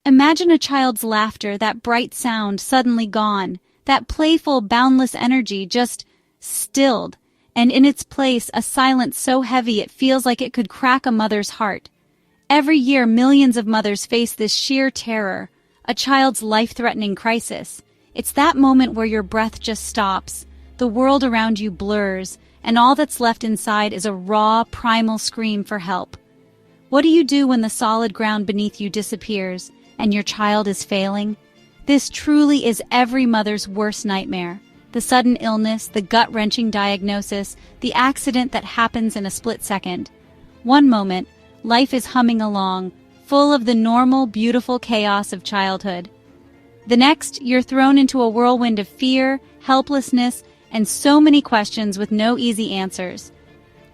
Imagine a child's laughter, that bright sound suddenly gone, that playful, boundless energy just stilled, and in its place a silence so heavy it feels like it could crack a mother's heart. Every year, millions of mothers face this sheer terror, a child's life-threatening crisis. It's that moment where your breath just stops, the world around you blurs, and all that's left inside is a raw, primal scream for help. What do you do when the solid ground beneath you disappears and your child is failing? This truly is every mother's worst nightmare. The sudden illness, the gut-wrenching diagnosis, the accident that happens in a split second. One moment, life is humming along, full of the normal, beautiful chaos of childhood. The next, you're thrown into a whirlwind of fear, helplessness, and so many questions with no easy answers.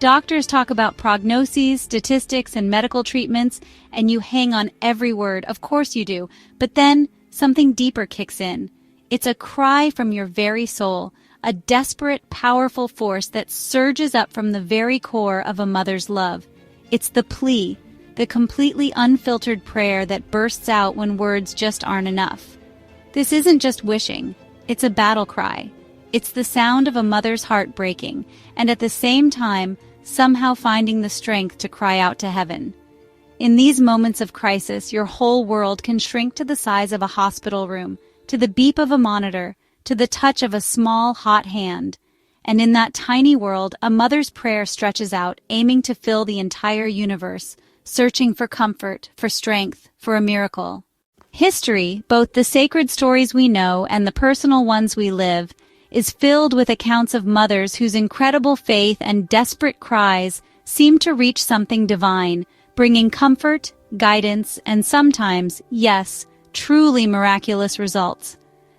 Doctors talk about prognoses, statistics, and medical treatments, and you hang on every word. Of course you do. But then, something deeper kicks in. It's a cry from your very soul, a desperate, powerful force that surges up from the very core of a mother's love. It's the plea, the completely unfiltered prayer that bursts out when words just aren't enough. This isn't just wishing, it's a battle cry. It's the sound of a mother's heart breaking, and at the same time, somehow finding the strength to cry out to heaven. In these moments of crisis, your whole world can shrink to the size of a hospital room, to the beep of a monitor, to the touch of a small, hot hand. And in that tiny world, a mother's prayer stretches out, aiming to fill the entire universe, searching for comfort, for strength, for a miracle. History, both the sacred stories we know and the personal ones we live, is filled with accounts of mothers whose incredible faith and desperate cries seem to reach something divine, bringing comfort, guidance, and sometimes, yes, truly miraculous results.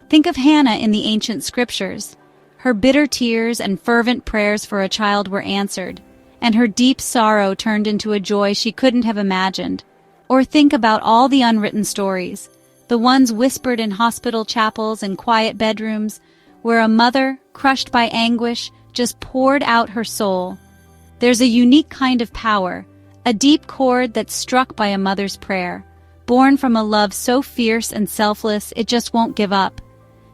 Think of Hannah in the ancient scriptures. Her bitter tears and fervent prayers for a child were answered, and her deep sorrow turned into a joy she couldn't have imagined. Or think about all the unwritten stories, the ones whispered in hospital chapels and quiet bedrooms, where a mother, crushed by anguish, just poured out her soul. There's a unique kind of power, a deep chord that's struck by a mother's prayer, born from a love so fierce and selfless it just won't give up.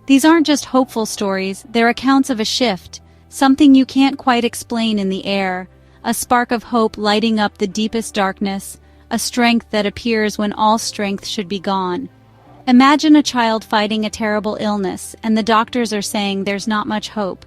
These aren't just hopeful stories, they're accounts of a shift, something you can't quite explain in the air, a spark of hope lighting up the deepest darkness, a strength that appears when all strength should be gone. Imagine a child fighting a terrible illness, and the doctors are saying there's not much hope.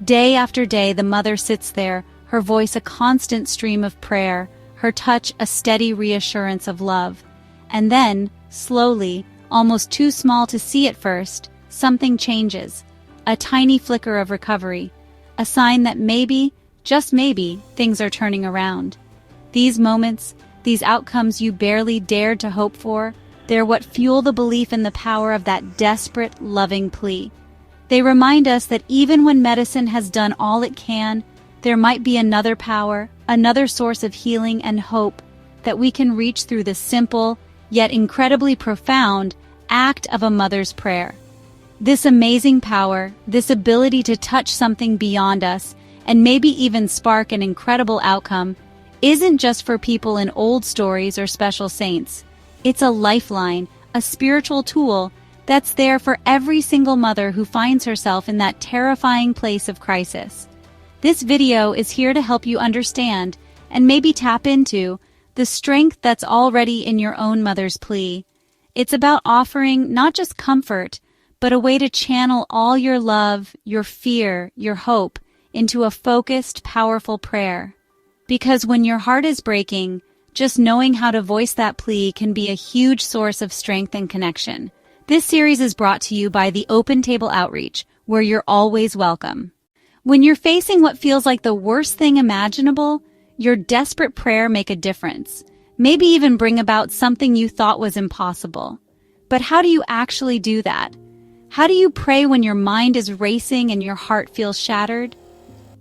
Day after day, the mother sits there, her voice a constant stream of prayer, her touch a steady reassurance of love. And then, slowly, almost too small to see at first, something changes. A tiny flicker of recovery. A sign that maybe, just maybe, things are turning around. These moments, these outcomes you barely dared to hope for, they're what fuel the belief in the power of that desperate, loving plea. They remind us that even when medicine has done all it can, there might be another power, another source of healing and hope that we can reach through the simple, yet incredibly profound, act of a mother's prayer. This amazing power, this ability to touch something beyond us, and maybe even spark an incredible outcome, isn't just for people in old stories or special saints. It's a lifeline, a spiritual tool that's there for every single mother who finds herself in that terrifying place of crisis. This video is here to help you understand, and maybe tap into, the strength that's already in your own mother's plea. It's about offering not just comfort, but a way to channel all your love, your fear, your hope into a focused, powerful prayer. Because when your heart is breaking, just knowing how to voice that plea can be a huge source of strength and connection. This series is brought to you by the Open Table Outreach, where you're always welcome. When you're facing what feels like the worst thing imaginable, your desperate prayer make a difference. Maybe even bring about something you thought was impossible. But how do you actually do that? How do you pray when your mind is racing and your heart feels shattered?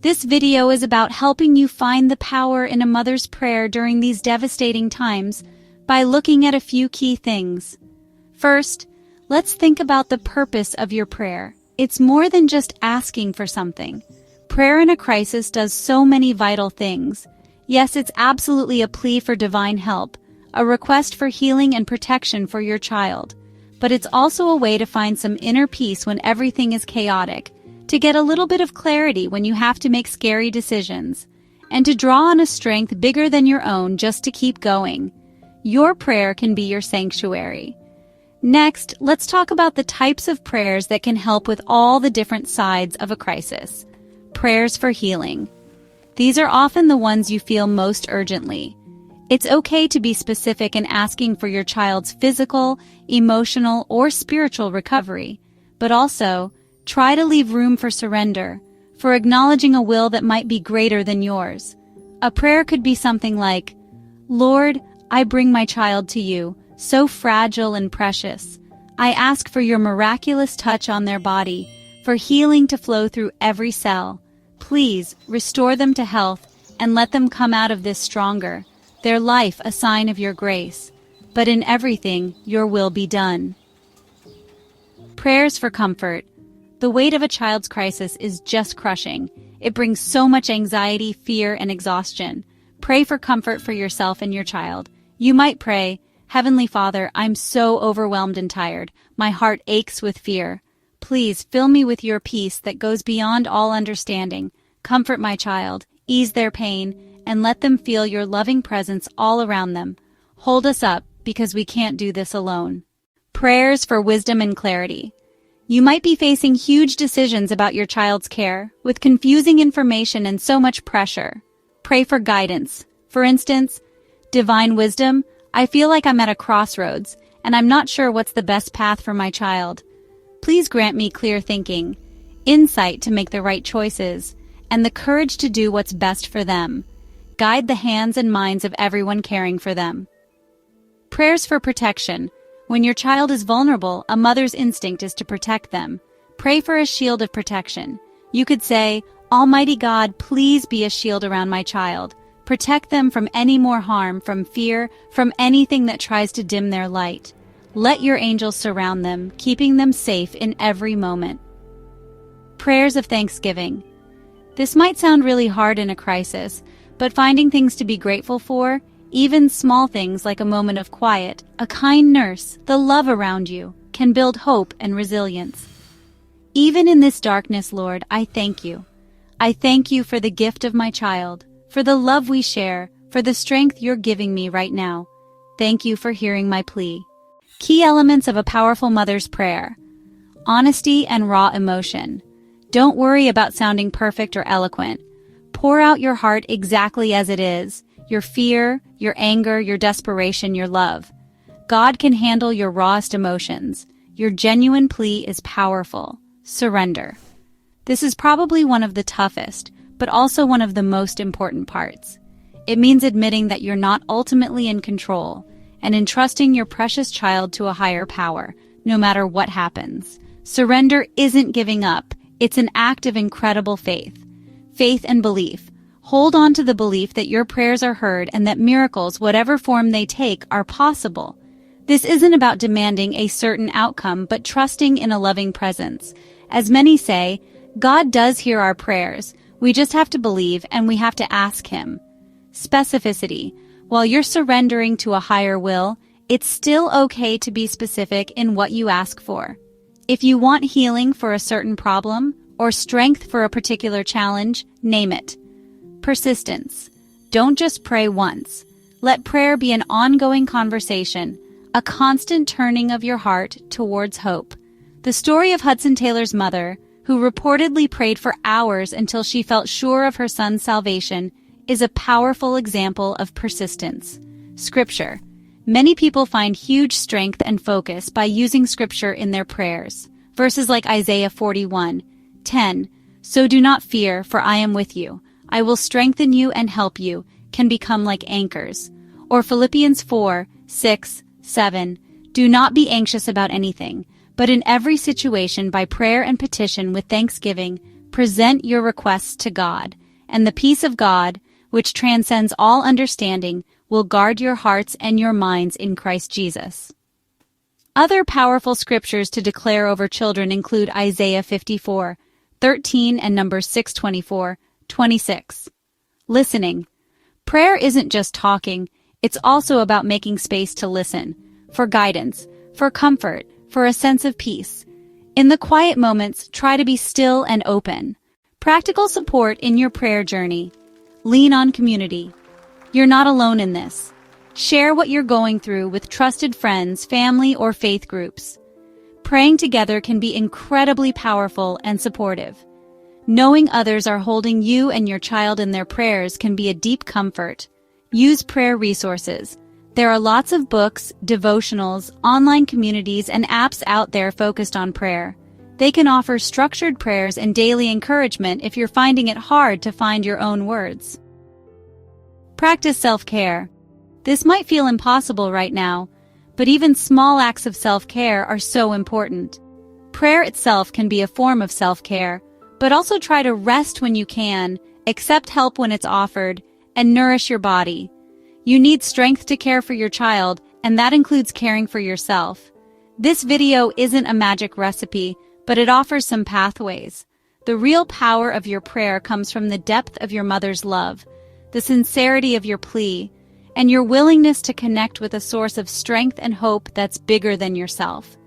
This video is about helping you find the power in a mother's prayer during these devastating times by looking at a few key things. First, let's think about the purpose of your prayer. It's more than just asking for something. Prayer in a crisis does so many vital things. Yes, it's absolutely a plea for divine help, a request for healing and protection for your child. But it's also a way to find some inner peace when everything is chaotic, to get a little bit of clarity when you have to make scary decisions, and to draw on a strength bigger than your own just to keep going. Your prayer can be your sanctuary. Next, let's talk about the types of prayers that can help with all the different sides of a crisis. Prayers for healing. These are often the ones you feel most urgently. It's okay to be specific in asking for your child's physical, emotional, or spiritual recovery, but also try to leave room for surrender, for acknowledging a will that might be greater than yours. A prayer could be something like, "Lord, I bring my child to you, so fragile and precious. I ask for your miraculous touch on their body, for healing to flow through every cell. Please restore them to health and let them come out of this stronger, their life a sign of your grace. But in everything, your will be done." Prayers for comfort. The weight of a child's crisis is just crushing. It brings so much anxiety, fear, and exhaustion. Pray for comfort for yourself and your child. You might pray, "Heavenly Father, I'm so overwhelmed and tired. My heart aches with fear. Please fill me with your peace that goes beyond all understanding. Comfort my child, ease their pain, and let them feel your loving presence all around them. Hold us up, because we can't do this alone." Prayers for wisdom and clarity. You might be facing huge decisions about your child's care, with confusing information and so much pressure. Pray for guidance. For instance, "Divine wisdom, I feel like I'm at a crossroads, and I'm not sure what's the best path for my child. Please grant me clear thinking, insight to make the right choices, and the courage to do what's best for them. Guide the hands and minds of everyone caring for them." Prayers for protection. When your child is vulnerable, a mother's instinct is to protect them. Pray for a shield of protection. You could say, "Almighty God, please be a shield around my child. Protect them from any more harm, from fear, from anything that tries to dim their light. Let your angels surround them, keeping them safe in every moment." Prayers of thanksgiving. This might sound really hard in a crisis, but finding things to be grateful for, even small things like a moment of quiet, a kind nurse, the love around you, can build hope and resilience. Even in this darkness, Lord, I thank you. I thank you for the gift of my child, for the love we share, for the strength you're giving me right now. Thank you for hearing my plea. Key elements of a powerful mother's prayer. Honesty and raw emotion. Don't worry about sounding perfect or eloquent. Pour out your heart exactly as it is. Your fear, your anger, your desperation, your love. God can handle your rawest emotions. Your genuine plea is powerful. Surrender. This is probably one of the toughest, but also one of the most important parts. It means admitting that you're not ultimately in control and entrusting your precious child to a higher power, no matter what happens. Surrender isn't giving up. It's an act of incredible faith. Faith and belief. Hold on to the belief that your prayers are heard and that miracles, whatever form they take, are possible. This isn't about demanding a certain outcome, but trusting in a loving presence. As many say, God does hear our prayers. We just have to believe and we have to ask Him. Specificity. While you're surrendering to a higher will, it's still okay to be specific in what you ask for. If you want healing for a certain problem or strength for a particular challenge, name it. Persistence. Don't just pray once. Let prayer be an ongoing conversation, a constant turning of your heart towards hope. The story of Hudson Taylor's mother, who reportedly prayed for hours until she felt sure of her son's salvation, is a powerful example of persistence. Scripture. Many people find huge strength and focus by using Scripture in their prayers. Verses like Isaiah 41:10, "So do not fear, for I am with you. I will strengthen you and help you," can become like anchors. Or Philippians 4:6-7, "Do not be anxious about anything, but in every situation by prayer and petition with thanksgiving, present your requests to God, and the peace of God, which transcends all understanding, will guard your hearts and your minds in Christ Jesus." Other powerful scriptures to declare over children include Isaiah 54:13 and Numbers 6:24-26. Listening. Prayer isn't just talking, It's also about making space to listen, for guidance, for comfort, for a sense of peace. In the quiet moments, try to be still and open. Practical support in your prayer journey. Lean on community. You're not alone in this. Share what you're going through with trusted friends, family, or faith groups. Praying together can be incredibly powerful and supportive. Knowing others are holding you and your child in their prayers can be a deep comfort. Use prayer resources. There are lots of books, devotionals, online communities, and apps out there focused on prayer. They can offer structured prayers and daily encouragement if you're finding it hard to find your own words. Practice self-care. This might feel impossible right now, but even small acts of self-care are so important. Prayer itself can be a form of self-care, but also try to rest when you can, accept help when it's offered, and nourish your body. You need strength to care for your child, and that includes caring for yourself. This video isn't a magic recipe, but it offers some pathways. The real power of your prayer comes from the depth of your mother's love, the sincerity of your plea, and your willingness to connect with a source of strength and hope that's bigger than yourself.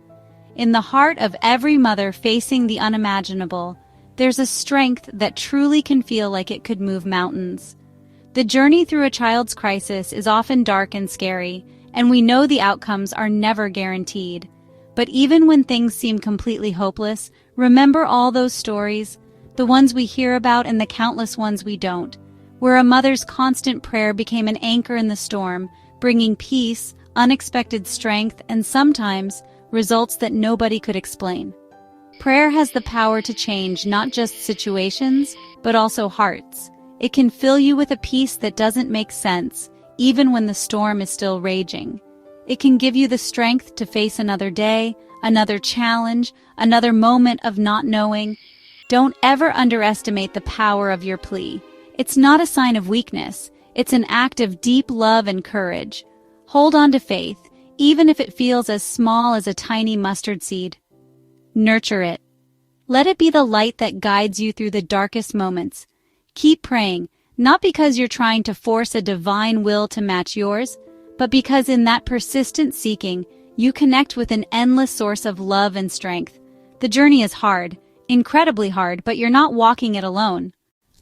In the heart of every mother facing the unimaginable, there's a strength that truly can feel like it could move mountains. The journey through a child's crisis is often dark and scary, and we know the outcomes are never guaranteed. But even when things seem completely hopeless, remember all those stories, the ones we hear about and the countless ones we don't, where a mother's constant prayer became an anchor in the storm, bringing peace, unexpected strength, and sometimes results that nobody could explain. Prayer has the power to change not just situations, but also hearts. It can fill you with a peace that doesn't make sense, even when the storm is still raging. It can give you the strength to face another day, another challenge, another moment of not knowing. Don't ever underestimate the power of your plea. It's not a sign of weakness. It's an act of deep love and courage. Hold on to faith, even if it feels as small as a tiny mustard seed. Nurture it. Let it be the light that guides you through the darkest moments. Keep praying, not because you're trying to force a divine will to match yours, but because in that persistent seeking, you connect with an endless source of love and strength. The journey is hard, incredibly hard, but you're not walking it alone.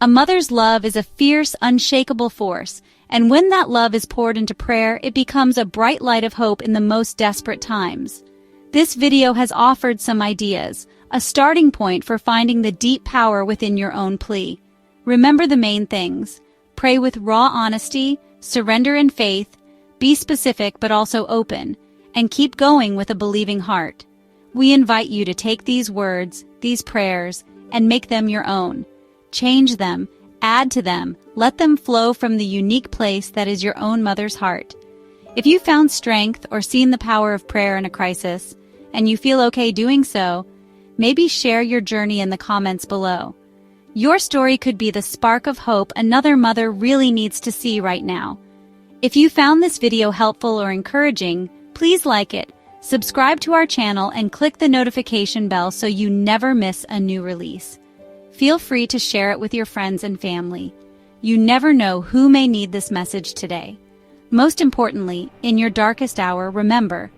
A mother's love is a fierce, unshakable force, and when that love is poured into prayer, it becomes a bright light of hope in the most desperate times. This video has offered some ideas, a starting point for finding the deep power within your own plea. Remember the main things. Pray with raw honesty, surrender in faith, be specific but also open, and keep going with a believing heart. We invite you to take these words, these prayers, and make them your own. Change them, add to them, let them flow from the unique place that is your own mother's heart. If you found strength or seen the power of prayer in a crisis, and you feel okay doing so, maybe share your journey in the comments below. Your story could be the spark of hope another mother really needs to see right now. If you found this video helpful or encouraging, please like it, subscribe to our channel, and click the notification bell so you never miss a new release. Feel free to share it with your friends and family. You never know who may need this message today. Most importantly, in your darkest hour, remember,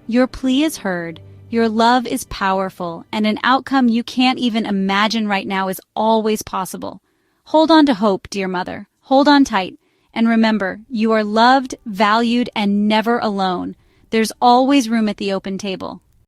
your plea is heard, your love is powerful, and an outcome you can't even imagine right now is always possible. Hold on to hope, dear mother. Hold on tight. And remember, you are loved, valued, and never alone. There's always room at the open table.